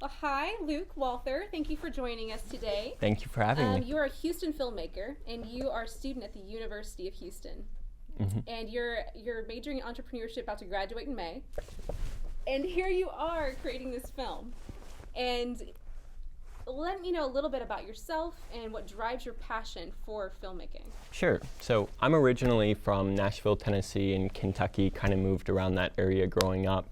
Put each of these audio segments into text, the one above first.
Well, hi, Luke Walther. Thank you for joining us today. Thank you for having me. You are a Houston filmmaker, and you are a student at the University of Houston. And you're majoring in entrepreneurship, about to graduate in May. And here you are creating this film. And let me know a little bit about yourself and what drives your passion for filmmaking. Sure. So I'm originally from Nashville, Tennessee, and Kentucky, kind of moved around that area growing up.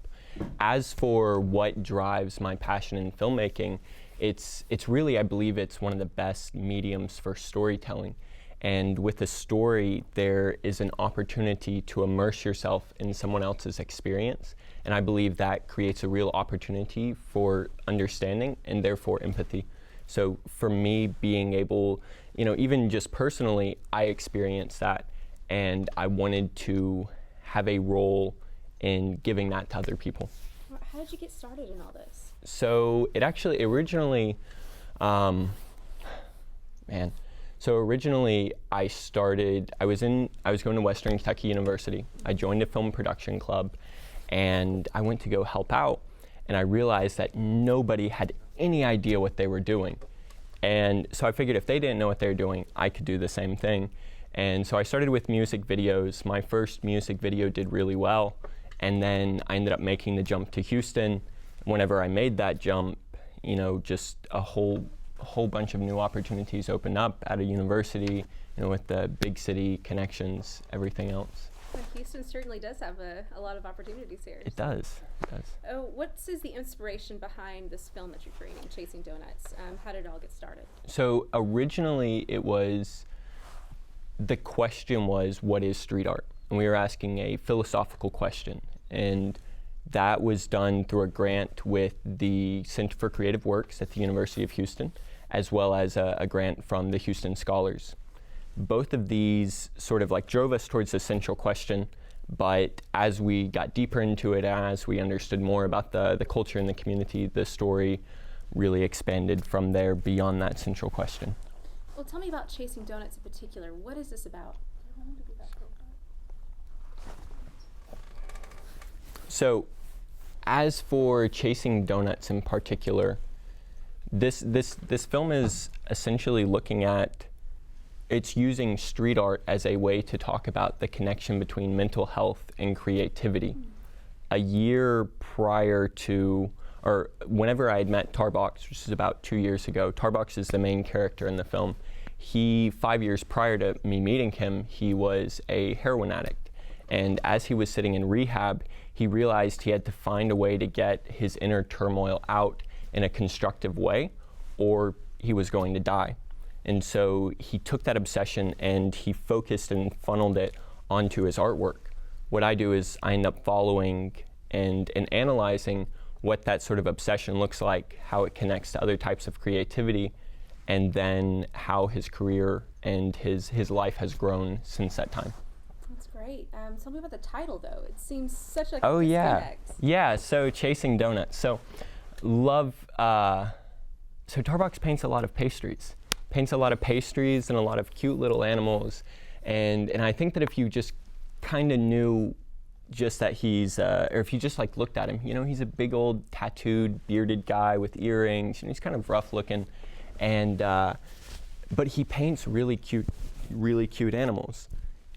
As for what drives my passion in filmmaking, it's really, I believe it's one of the best mediums for storytelling. And with a story, there is an opportunity to immerse yourself in someone else's experience. And I believe that creates a real opportunity for understanding and therefore empathy. So for me, being able, even just personally, I experienced that and I wanted to have a role in giving that to other people. How did you get started in all this? So it actually originally, So originally I was going to Western Kentucky University. I joined a film production club and I went to go help out, and I realized that nobody had any idea what they were doing. And so I figured if they didn't know what they were doing, I could do the same thing. And so I started with music videos. My first music video did really well, and then I ended up making the jump to Houston. Whenever I made that jump, just a whole bunch of new opportunities opened up at a university, with the big city connections, everything else. Well, Houston certainly does have a lot of opportunities here. It does. Oh, what is the inspiration behind this film that you're creating, Chasing Donuts? How did it all get started? So originally the question was, what is street art? And we were asking a philosophical question. And that was done through a grant with the Center for Creative Works at the University of Houston, as well as a grant from the Houston Scholars. Both of these sort of drove us towards the central question, but as we got deeper into it, as we understood more about the culture and the community, the story really expanded from there beyond that central question. Well, tell me about Chasing Donuts in particular. What is this about? So, as for Chasing Donuts in particular, this film is essentially it's using street art as a way to talk about the connection between mental health and creativity. A year prior to, or whenever I had met Tarbox, which is about 2 years ago, Tarbox is the main character in the film. 5 years prior to me meeting him, he was a heroin addict. And as he was sitting in rehab, he realized he had to find a way to get his inner turmoil out in a constructive way, or he was going to die. And so he took that obsession and he focused and funneled it onto his artwork. What I do is I end up following and analyzing what that sort of obsession looks like, how it connects to other types of creativity, and then how his career and his life has grown since that time. That's great. Tell me about the title, though. It seems such a disconnect. Yeah, so Chasing Donuts. So Tarbox paints a lot of pastries. And a lot of cute little animals. And I think that if you just kind of knew just that or if you just looked at him, he's a big old tattooed, bearded guy with earrings, and he's kind of rough looking. And, but he paints really cute animals.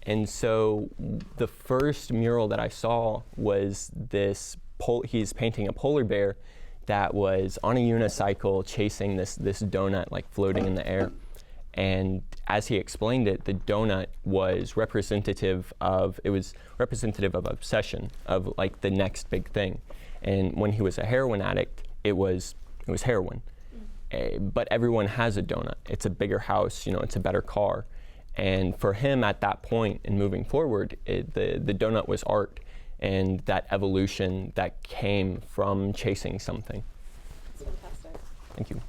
And so the first mural that I saw was he's painting a polar bear that was on a unicycle chasing this donut floating in the air. And as he explained it, the donut was representative of obsession, of the next big thing. And when he was a heroin addict, it was heroin. But everyone has a donut. It's a bigger house, it's a better car. And for him at that point and moving forward, the donut was art. And that evolution that came from chasing something. That's fantastic. Thank you.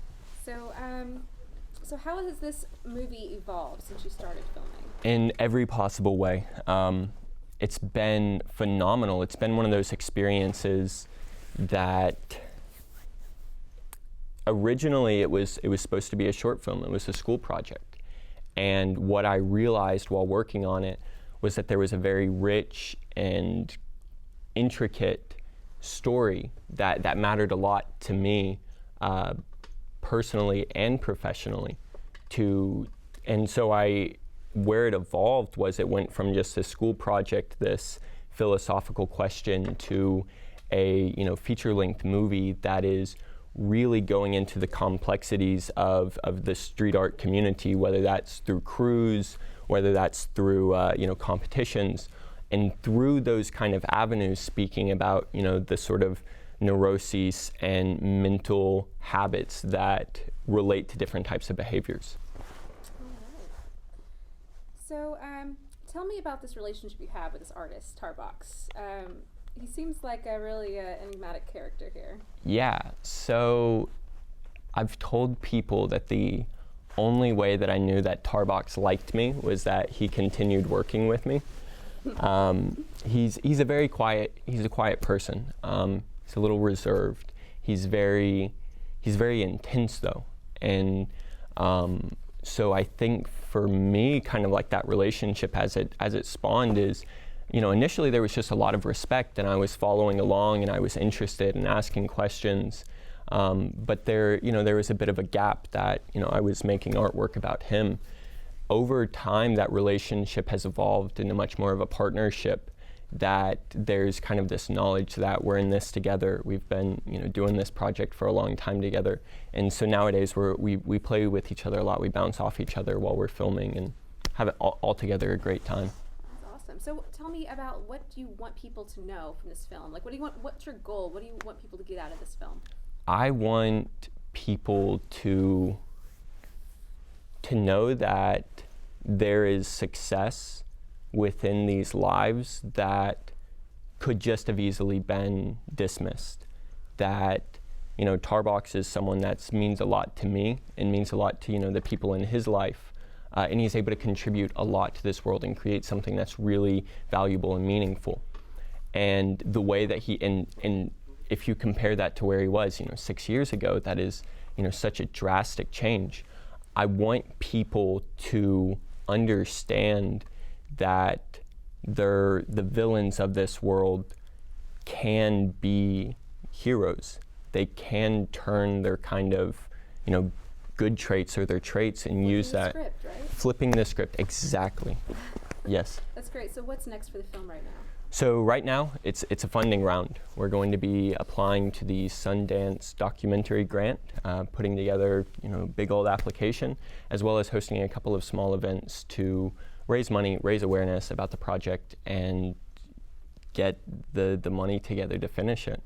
So how has this movie evolved since you started filming? In every possible way. It's been phenomenal. It's been one of those experiences that originally it was supposed to be a short film. It was a school project. And what I realized while working on it was that there was a very rich and intricate story that mattered a lot to me personally and professionally. And so where it evolved was it went from just a school project, this philosophical question, to a feature-length movie that is really going into the complexities of the street art community, whether that's through crews, whether that's through competitions, and through those kind of avenues, speaking about the sort of neuroses and mental habits that relate to different types of behaviors. So tell me about this relationship you have with this artist, Tarbox. He seems like a really enigmatic character here. Yeah, so I've told people that the only way that I knew that Tarbox liked me was that he continued working with me. He's a quiet person. He's a little reserved. He's very intense though, and so I think for me, kind of like that relationship as it spawned is, initially there was just a lot of respect, and I was following along, and I was interested in asking questions. But there was a bit of a gap that, I was making artwork about him. Over time, that relationship has evolved into much more of a partnership, that there's kind of this knowledge that we're in this together. We've been, doing this project for a long time together. And so nowadays we play with each other a lot. We bounce off each other while we're filming and have it all together a great time. That's awesome. So tell me about, what do you want people to know from this film? Like, what's your goal? What do you want people to get out of this film? I want people to know that there is success within these lives that could just have easily been dismissed. That, Tarbox is someone that means a lot to me and means a lot to, the people in his life. And he's able to contribute a lot to this world and create something that's really valuable and meaningful. And the way that and if you compare that to where he was, 6 years ago, that is, such a drastic change. I want people to understand that the villains of this world can be heroes. They can turn their kind of, good traits or their traits and use that. Script, right? Flipping the script, exactly. Yes. That's great. So what's next for the film right now? So right now, it's a funding round. We're going to be applying to the Sundance documentary grant, putting together, big old application, as well as hosting a couple of small events to raise money, raise awareness about the project, and get the money together to finish it.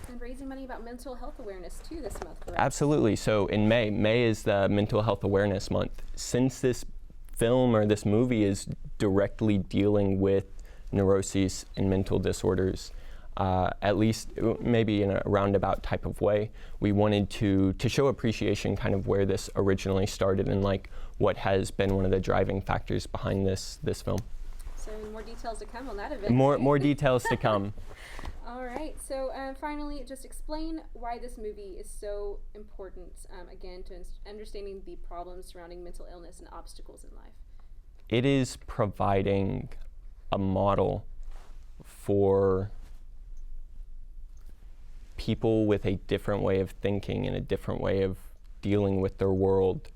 And raising money about mental health awareness too this month, correct? Absolutely. So in May is the Mental Health Awareness Month. Since this film or this movie is directly dealing with neuroses and mental disorders, at least maybe in a roundabout type of way, we wanted to show appreciation kind of where this originally started and like what has been one of the driving factors behind this film. So more details to come on that event. More details to come. All right. So finally, just explain why this movie is so important, again, to understanding the problems surrounding mental illness and obstacles in life. It is providing a model for people with a different way of thinking and a different way of dealing with their world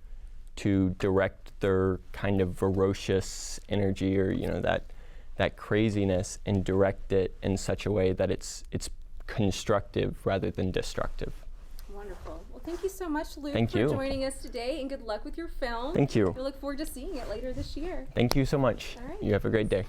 to direct their kind of ferocious energy or that craziness and direct it in such a way that it's constructive rather than destructive. Wonderful. Well, thank you so much, Luke, Thank for you. joining us today, and good luck with your film. Thank you. We look forward to seeing it later this year. Thank you so much. All right. You have a great day.